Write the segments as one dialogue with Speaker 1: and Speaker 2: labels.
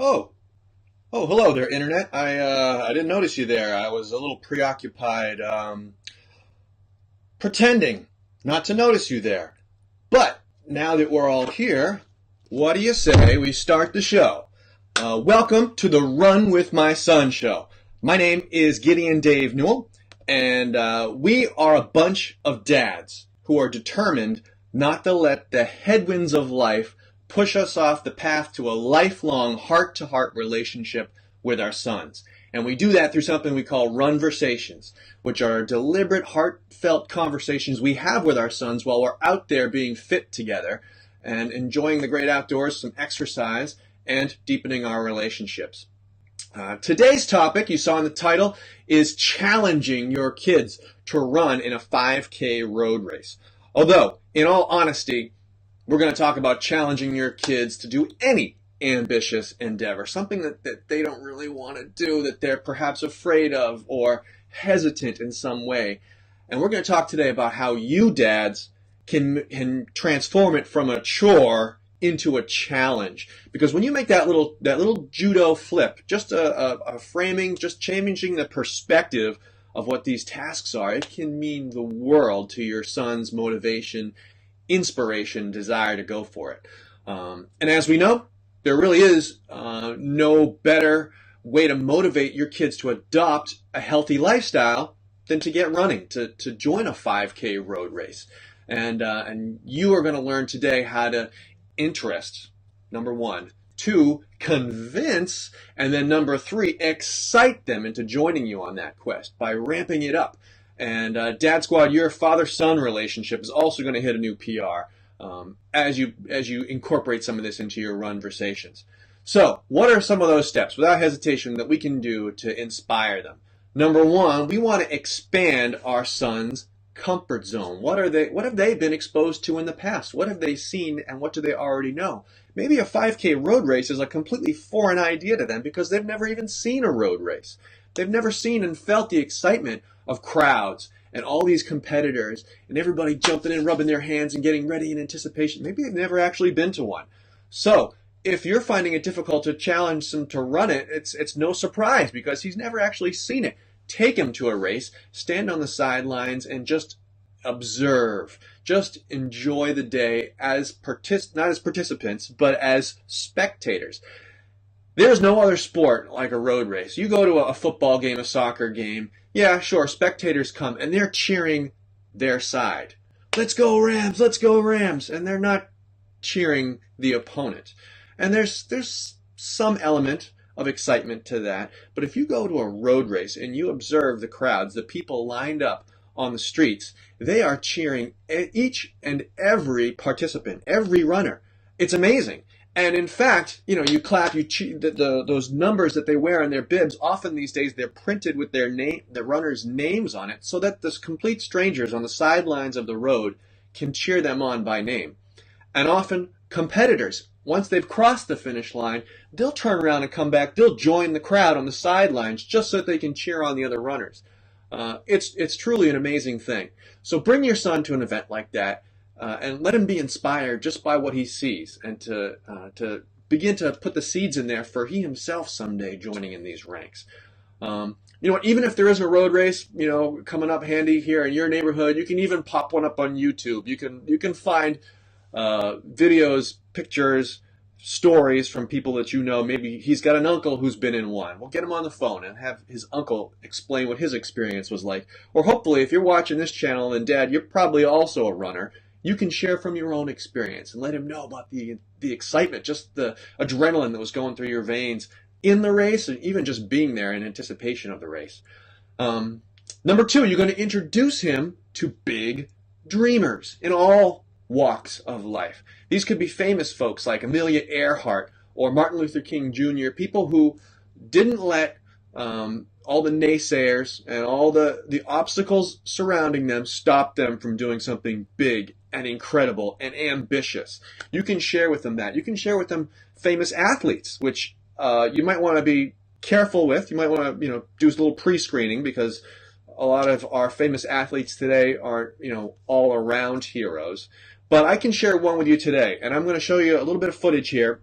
Speaker 1: Oh, hello there, Internet. I didn't notice you there. I was a little preoccupied, pretending not to notice you there. But now that we're all here, what do you say we start the show? Welcome to the Run with My Son show. My name is Gideon Dave Newell, and we are a bunch of dads who are determined not to let the headwinds of life push us off the path to a lifelong heart-to-heart relationship with our sons. And we do that through something we call runversations, which are deliberate, heartfelt conversations we have with our sons while we're out there being fit together and enjoying the great outdoors, some exercise, and deepening our relationships. Today's topic, you saw in the title, is challenging your kids to run in a 5K road race. Although, in all honesty, we're going to talk about challenging your kids to do any ambitious endeavor, something that they don't really want to do, that they're perhaps afraid of or hesitant in some way. And we're going to talk today about how you dads can transform it from a chore into a challenge. Because when you make that little judo flip, just a framing, just changing the perspective of what these tasks are, it can mean the world to your son's motivation, inspiration, desire to go for it. And as we know, there really is no better way to motivate your kids to adopt a healthy lifestyle than to get running, to join a 5K road race. And you are going to learn today how to interest, number one, two, convince, and then number three, excite them into joining you on that quest by ramping it up. And Dad Squad, your father-son relationship is also going to hit a new PR as you incorporate some of this into your runversations. So, what are some of those steps, without hesitation, that we can do to inspire them? Number one, we want to expand our son's comfort zone. What have they been exposed to in the past? What have they seen, and what do they already know? Maybe a 5K road race is a completely foreign idea to them because they've never even seen a road race. They've never seen and felt the excitement of crowds and all these competitors and everybody jumping in, rubbing their hands and getting ready in anticipation. Maybe they've never actually been to one. So if you're finding it difficult to challenge them to run it, it's no surprise because he's never actually seen it. Take him to a race, stand on the sidelines, and just observe. Just enjoy the day as not as participants, but as spectators. There's no other sport like a road race. You go to a football game, a soccer game, yeah, sure, spectators come, and they're cheering their side. Let's go Rams, let's go Rams. And they're not cheering the opponent. And there's some element of excitement to that. But if you go to a road race and you observe the crowds, the people lined up on the streets, they are cheering each and every participant, every runner. It's amazing. And in fact, you clap, you cheer, those numbers that they wear on their bibs, often these days they're printed with the runners' names on it so that the complete strangers on the sidelines of the road can cheer them on by name. And often competitors, once they've crossed the finish line, they'll turn around and come back. They'll join the crowd on the sidelines just so that they can cheer on the other runners. It's truly an amazing thing. So bring your son to an event like that. And let him be inspired just by what he sees, and to begin to put the seeds in there for he himself someday joining in these ranks. Even if there is a road race, coming up handy here in your neighborhood, you can even pop one up on YouTube. You can find videos, pictures, stories from people that you know. Maybe he's got an uncle who's been in one. We'll get him on the phone and have his uncle explain what his experience was like. Or hopefully, if you're watching this channel and Dad, you're probably also a runner, you can share from your own experience and let him know about the excitement, just the adrenaline that was going through your veins in the race, and even just being there in anticipation of the race. Number two, you're going to introduce him to big dreamers in all walks of life. These could be famous folks like Amelia Earhart or Martin Luther King Jr., people who didn't let all the naysayers and all the obstacles surrounding them stop them from doing something big and incredible and ambitious. You can share with them that. You can share with them famous athletes, which you might want to be careful with. You might want to, do a little pre-screening because a lot of our famous athletes today aren't, all around heroes. But I can share one with you today, and I'm going to show you a little bit of footage here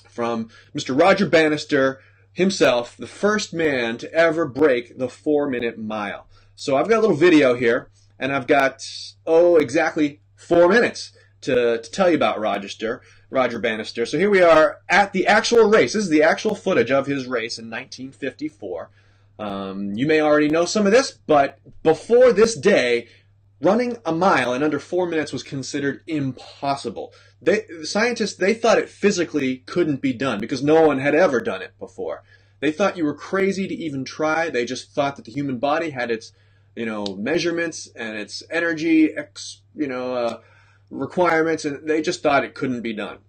Speaker 1: from Mr. Roger Bannister himself, the first man to ever break the 4-minute mile. So I've got a little video here, and I've got, exactly 4 minutes to tell you about Roger Bannister. So here we are at the actual race. This is the actual footage of his race in 1954. You may already know some of this, but before this day, running a mile in under 4 minutes was considered impossible. The scientists, they thought it physically couldn't be done because no one had ever done it before. They thought you were crazy to even try. They just thought that the human body had its, measurements and its energy, requirements, and they just thought it couldn't be done.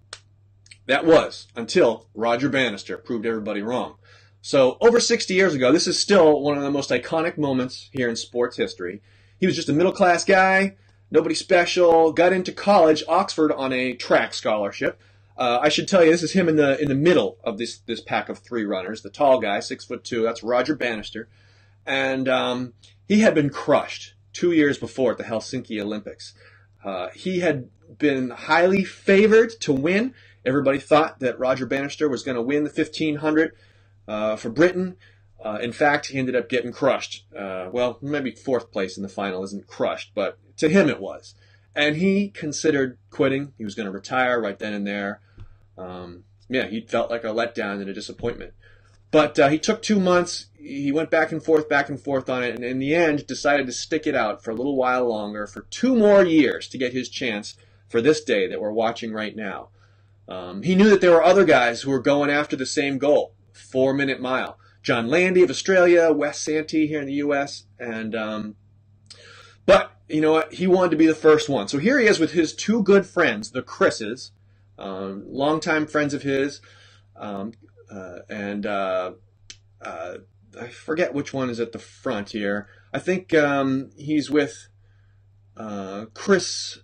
Speaker 1: That was until Roger Bannister proved everybody wrong. So over 60 years ago, this is still one of the most iconic moments here in sports history. He was just a middle-class guy, nobody special, got into college, Oxford, on a track scholarship. I should tell you, this is him in the middle of this pack of three runners, the tall guy, 6'2", that's Roger Bannister. And he had been crushed 2 years before at the Helsinki Olympics. He had been highly favored to win. Everybody thought that Roger Bannister was going to win the 1500 for Britain. In fact, he ended up getting crushed. Maybe fourth place in the final isn't crushed, but to him it was. And he considered quitting. He was going to retire right then and there. He felt like a letdown and a disappointment. But he took 2 months. He went back and forth on it, and in the end decided to stick it out for a little while longer, for 2 more years, to get his chance for this day that we're watching right now. He knew that there were other guys who were going after the same goal, 4-minute mile. John Landy of Australia, Wes Santee here in the U.S., but you know what? He wanted to be the first one. So here he is with his 2 good friends, the Chris's, longtime friends of his, I forget which one is at the front here. I think he's with Chris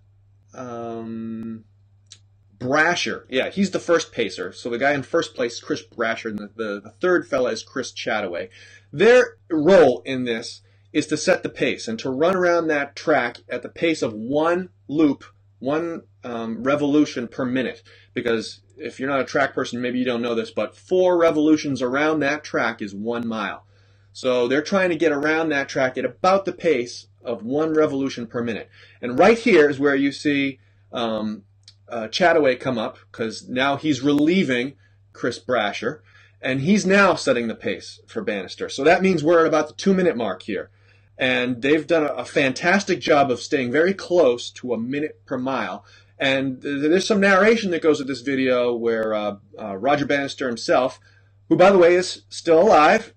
Speaker 1: Brasher. Yeah, he's the first pacer. So the guy in first place is Chris Brasher, and the third fella is Chris Chataway. Their role in this is to set the pace and to run around that track at the pace of one loop, one revolution per minute. Because if you're not a track person, maybe you don't know this, but 4 revolutions around that track is 1 mile. So they're trying to get around that track at about the pace of 1 revolution per minute. And right here is where you see Chataway come up, because now he's relieving Chris Brasher, and he's now setting the pace for Bannister. So that means we're at about the 2-minute mark here. And they've done a fantastic job of staying very close to a minute per mile. And there's some narration that goes with this video where Roger Bannister himself, who, by the way, is still alive,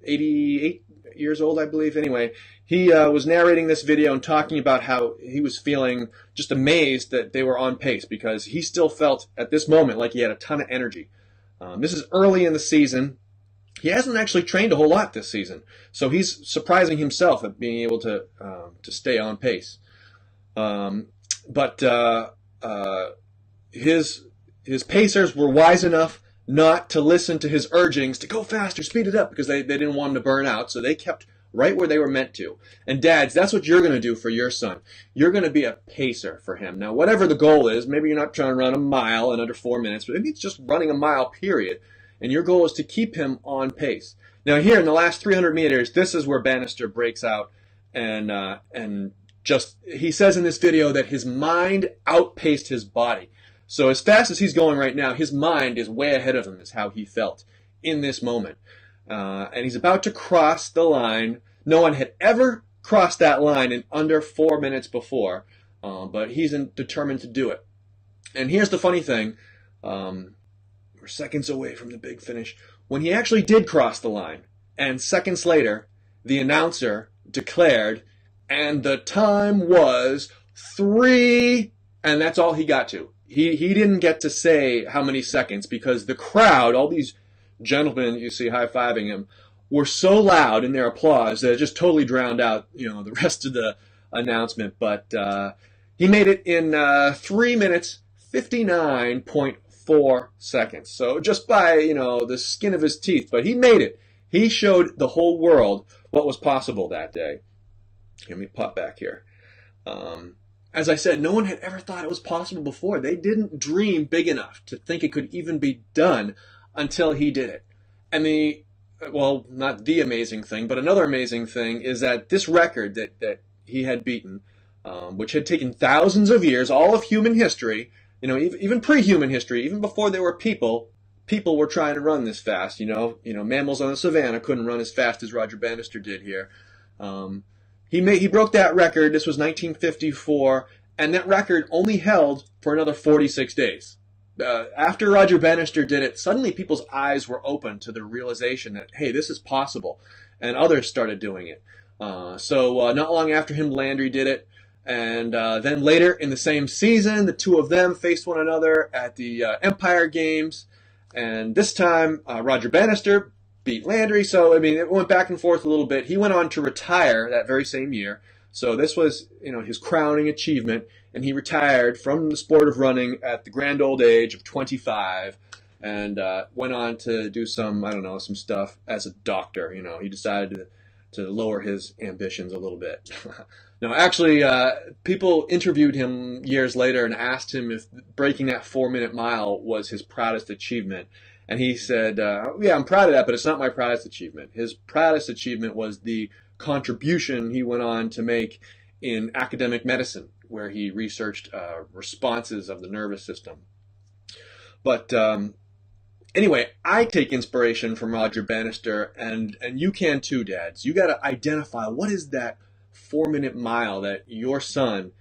Speaker 1: 88 years old, I believe. Anyway, he was narrating this video and talking about how he was feeling just amazed that they were on pace, because he still felt at this moment like he had a ton of energy. This is early in the season. He hasn't actually trained a whole lot this season, so he's surprising himself at being able to stay on pace. But his pacers were wise enough not to listen to his urgings to go faster, speed it up, because they didn't want him to burn out, so they kept right where they were meant to. And dads, that's what you're going to do for your son. You're going to be a pacer for him. Now, whatever the goal is, maybe you're not trying to run a mile in under 4 minutes, but maybe it's just running a mile, period. And your goal is to keep him on pace. Now, here in the last 300 meters, this is where Bannister breaks out, and just, he says in this video that his mind outpaced his body. So as fast as he's going right now, his mind is way ahead of him, is how he felt in this moment. And he's about to cross the line. No one had ever crossed that line in under 4 minutes before, but he's determined to do it. And here's the funny thing. We're seconds away from the big finish. When he actually did cross the line, and seconds later, the announcer declared, and the time was 3, and that's all he got to. He didn't get to say how many seconds, because the crowd, all these gentlemen you see high-fiving him, were so loud in their applause that it just totally drowned out, the rest of the announcement. But he made it in 3 minutes, 59.4 seconds. So just by, the skin of his teeth, but he made it. He showed the whole world what was possible that day. Let me pop back here. as I said, no one had ever thought it was possible before. They didn't dream big enough to think it could even be done until he did it. And well, not the amazing thing, but another amazing thing is that this record that he had beaten, which had taken thousands of years, all of human history, even pre-human history, even before there were people were trying to run this fast. Mammals on the savannah couldn't run as fast as Roger Bannister did here. He broke that record. This was 1954, and that record only held for another 46 days. After Roger Bannister did it, suddenly people's eyes were open to the realization that, hey, this is possible, and others started doing it. So not long after him, Landry did it, and then later in the same season, the two of them faced one another at the Empire Games, and this time Roger Bannister beat Landry. So it went back and forth a little bit. He went on to retire that very same year. So this was his crowning achievement, and he retired from the sport of running at the grand old age of 25, and went on to do some stuff as a doctor. He decided to lower his ambitions a little bit. No, actually, people interviewed him years later and asked him if breaking that 4-minute mile was his proudest achievement. And he said, yeah, I'm proud of that, but it's not my proudest achievement. His proudest achievement was the contribution he went on to make in academic medicine, where he researched responses of the nervous system. But anyway, I take inspiration from Roger Bannister, and you can too, dads. You got to identify what is that 4-minute mile that your son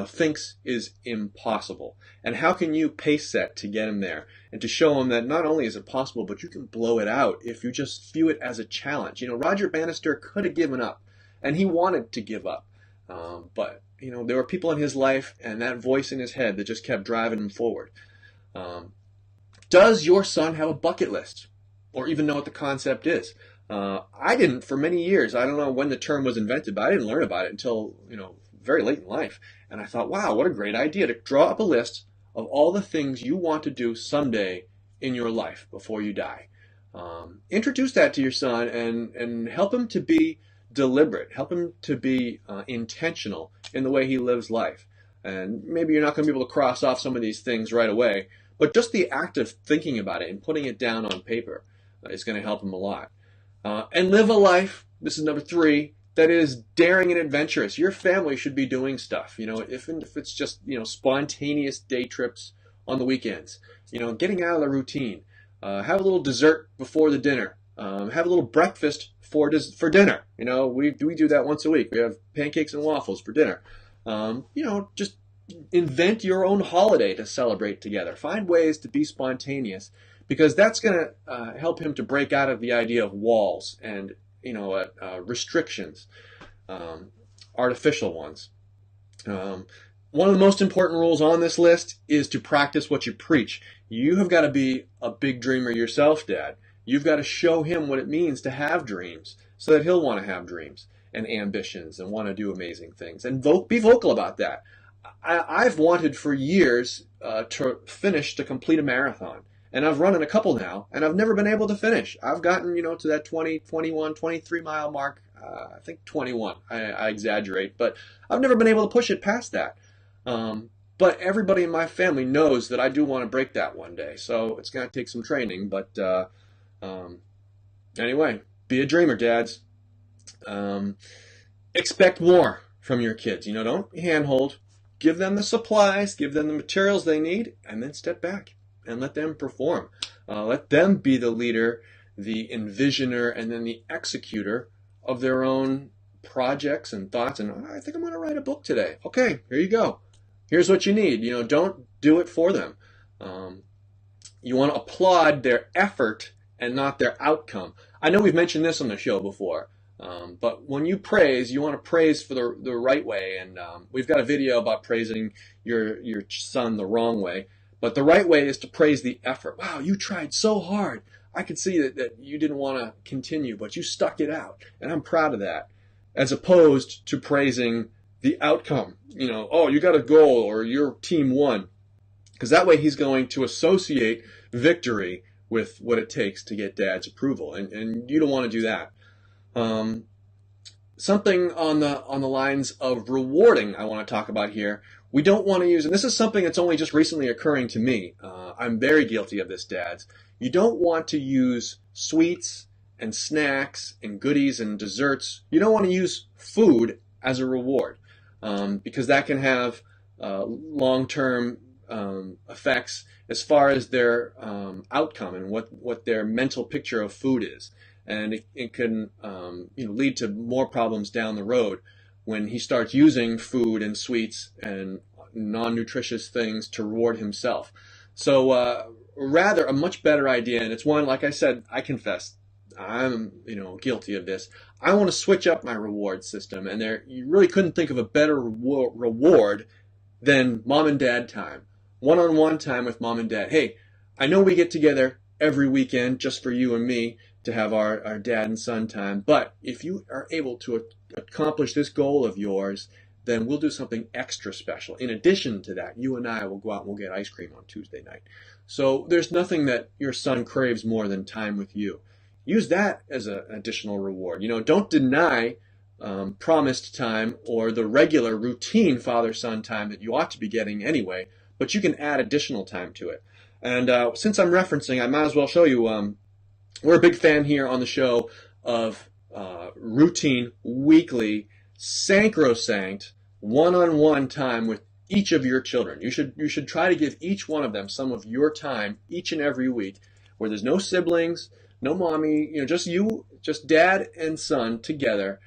Speaker 1: thinks is impossible, and how can you pace set to get him there and to show him that not only is it possible, but you can blow it out if you just view it as a challenge. Roger Bannister could have given up, and he wanted to give up, but there were people in his life and that voice in his head that just kept driving him forward. Does your son have a bucket list, or even know what the concept is? I didn't for many years. I don't know when the term was invented, but I didn't learn about it until very late in life. And I thought, wow, what a great idea to draw up a list of all the things you want to do someday in your life before you die. Introduce that to your son and help him to be deliberate. Help him to be intentional in the way he lives life. And maybe you're not going to be able to cross off some of these things right away, but just the act of thinking about it and putting it down on paper is going to help him a lot. And live a life, this is number 3, that is daring and adventurous. Your family should be doing stuff, if it's just, spontaneous day trips on the weekends, getting out of the routine. Have a little dessert before the dinner. Have a little breakfast for dinner. We do that once a week. We have pancakes and waffles for dinner. Just invent your own holiday to celebrate together. Find ways to be spontaneous, because that's going to help him to break out of the idea of walls and restrictions, artificial ones. One of the most important rules on this list is to practice what you preach. You have got to be a big dreamer yourself, Dad. You've got to show him what it means to have dreams so that he'll want to have dreams and ambitions and want to do amazing things. And be vocal about that. I've wanted for years to complete a marathon. And I've run in a couple now, and I've never been able to finish. I've gotten, to that 20, 21, 23 mile mark. I think 21. I exaggerate, but I've never been able to push it past that. But everybody in my family knows that I do want to break that one day. So it's going to take some training. But anyway, be a dreamer, dads. Expect more from your kids. Don't handhold. Give them the supplies, give them the materials they need, and then step back and let them perform. Let them be the leader, the envisioner, and then the executor of their own projects and thoughts. And I think I'm going to write a book today. Okay, here you go. Here's what you need. Don't do it for them. You want to applaud their effort and not their outcome. I know we've mentioned this on the show before, but when you praise, you want to praise for the right way. And we've got a video about praising your son the wrong way. But the right way is to praise the effort. Wow, you tried so hard. I could see that you didn't want to continue, but you stuck it out. And I'm proud of that. As opposed to praising the outcome. Oh, you got a goal, or your team won. Because that way he's going to associate victory with what it takes to get Dad's approval. And you don't want to do that. something on the lines of rewarding I want to talk about here. We don't want to use, and this is something that's only just recently occurring to me. I'm very guilty of this, dads. You don't want to use sweets and snacks and goodies and desserts. You don't want to use food as a reward, because that can have long-term effects as far as their outcome and what their mental picture of food is. And it can lead to more problems down the road when he starts using food and sweets and non-nutritious things to reward himself. So rather, a much better idea, and it's one, like I said, I confess, I'm guilty of this. I want to switch up my reward system, and you really couldn't think of a better reward than mom and dad time. One-on-one time with mom and dad. Hey, I know we get together every weekend just for you and me to have our dad and son time, but if you are able to accomplish this goal of yours, then we'll do something extra special. In addition to that, you and I will go out and we'll get ice cream on Tuesday night. So there's nothing that your son craves more than time with you. Use that as an additional reward. Don't deny promised time or the regular routine father-son time that you ought to be getting anyway, but you can add additional time to it. And since I'm referencing, I might as well show you, we're a big fan here on the show of routine, weekly, sacrosanct, one-on-one time with each of your children. You should try to give each one of them some of your time each and every week, where there's no siblings, no mommy, just dad and son together,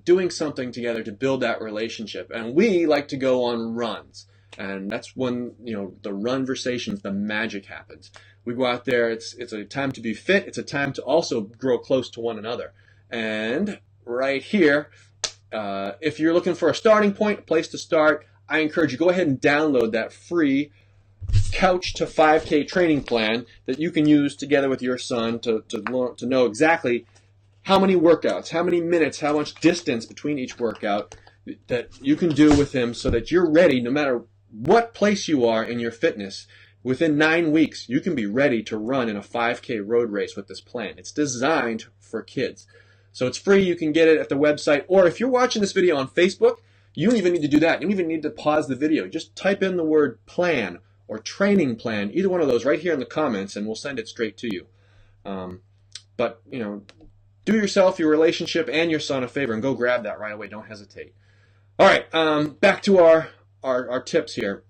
Speaker 1: doing something together to build that relationship. And we like to go on runs. And that's when, the runversations, the magic happens. We go out there, it's a time to be fit, it's a time to also grow close to one another. And right here, if you're looking for a starting point, a place to start, I encourage you, go ahead and download that free Couch to 5K training plan that you can use together with your son to know exactly how many workouts, how many minutes, how much distance between each workout that you can do with him, so that you're ready no matter what place you are in your fitness. Within 9 weeks, you can be ready to run in a 5K road race with this plan. It's designed for kids. So it's free. You can get it at the website. Or if you're watching this video on Facebook, you don't even need to do that. You don't even need to pause the video. Just type in the word plan or training plan, either one of those, right here in the comments, and we'll send it straight to you. But do yourself, your relationship, and your son a favor and go grab that right away. Don't hesitate. All right, back to our tips here.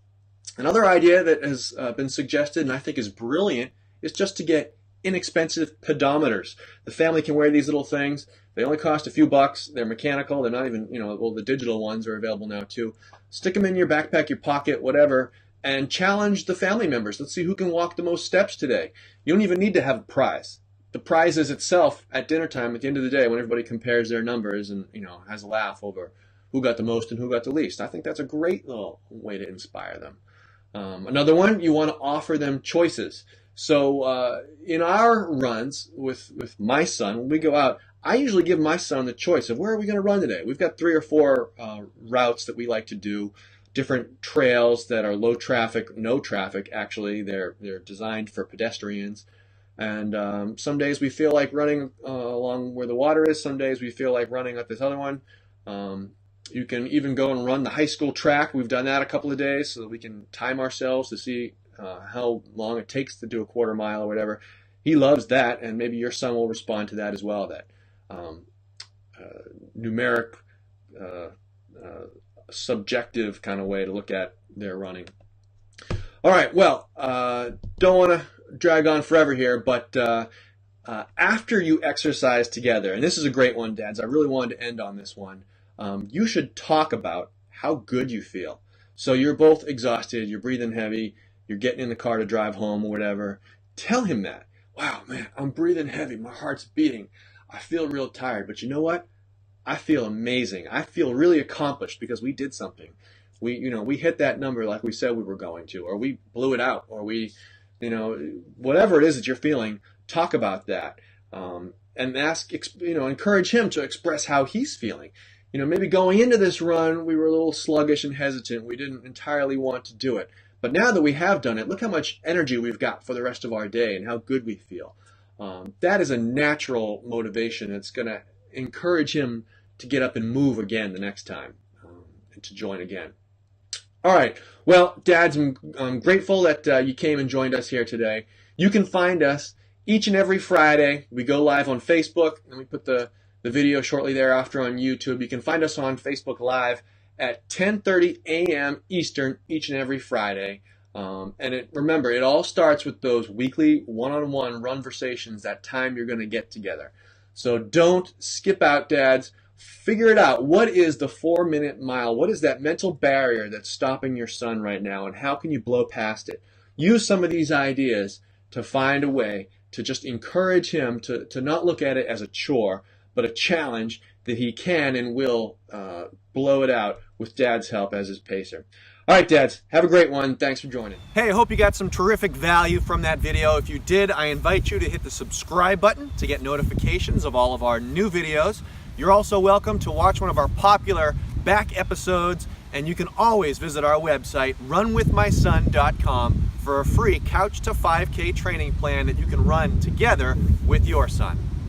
Speaker 1: Another idea that has been suggested, and I think is brilliant, is just to get inexpensive pedometers. The family can wear these little things. They only cost a few bucks. They're mechanical. They're not even, the digital ones are available now too. Stick them in your backpack, your pocket, whatever, and challenge the family members. Let's see who can walk the most steps today. You don't even need to have a prize. The prize is itself at dinner time at the end of the day when everybody compares their numbers and, has a laugh over who got the most and who got the least. I think that's a great little way to inspire them. Another one, you want to offer them choices. So in our runs with my son, when we go out, I usually give my son the choice of where are we going to run today. We've got 3 or 4 routes that we like to do, different trails that are low traffic, no traffic actually. They're designed for pedestrians. And some days we feel like running along where the water is. Some days we feel like running at this other one. You can even go and run the high school track. We've done that a couple of days so that we can time ourselves to see how long it takes to do a quarter mile or whatever. He loves that, and maybe your son will respond to that as well, that numeric, subjective kind of way to look at their running. All right, well, don't want to drag on forever here, but after you exercise together, and this is a great one, dads, I really wanted to end on this one, you should talk about how good you feel. So you're both exhausted, you're breathing heavy, you're getting in the car to drive home or whatever. Tell him that. Wow, man, I'm breathing heavy, my heart's beating, I feel real tired, but you know what? I feel amazing. I feel really accomplished because we did something. We hit that number like we said we were going to, or we blew it out, or we, whatever it is that you're feeling, talk about that, and encourage him to express how he's feeling. Maybe going into this run, we were a little sluggish and hesitant. We didn't entirely want to do it. But now that we have done it, look how much energy we've got for the rest of our day and how good we feel. That is a natural motivation. It's going to encourage him to get up and move again the next time and to join again. All right. Well, dads, I'm grateful that you came and joined us here today. You can find us each and every Friday. We go live on Facebook, and we put the video shortly thereafter on YouTube. You can find us on Facebook Live at 10:30 a.m. Eastern each and every Friday. Remember, it all starts with those weekly one-on-one runversations, that time you're going to get together. So don't skip out, dads. Figure it out. What is the 4-minute mile? What is that mental barrier that's stopping your son right now, and how can you blow past it? Use some of these ideas to find a way to just encourage him to not look at it as a chore, but a challenge that he can and will blow it out with Dad's help as his pacer. All right, dads, have a great one. Thanks for joining. Hey, I hope you got some terrific value from that video. If you did, I invite you to hit the subscribe button to get notifications of all of our new videos. You're also welcome to watch one of our popular back episodes, and you can always visit our website, runwithmyson.com, for a free Couch to 5K training plan that you can run together with your son.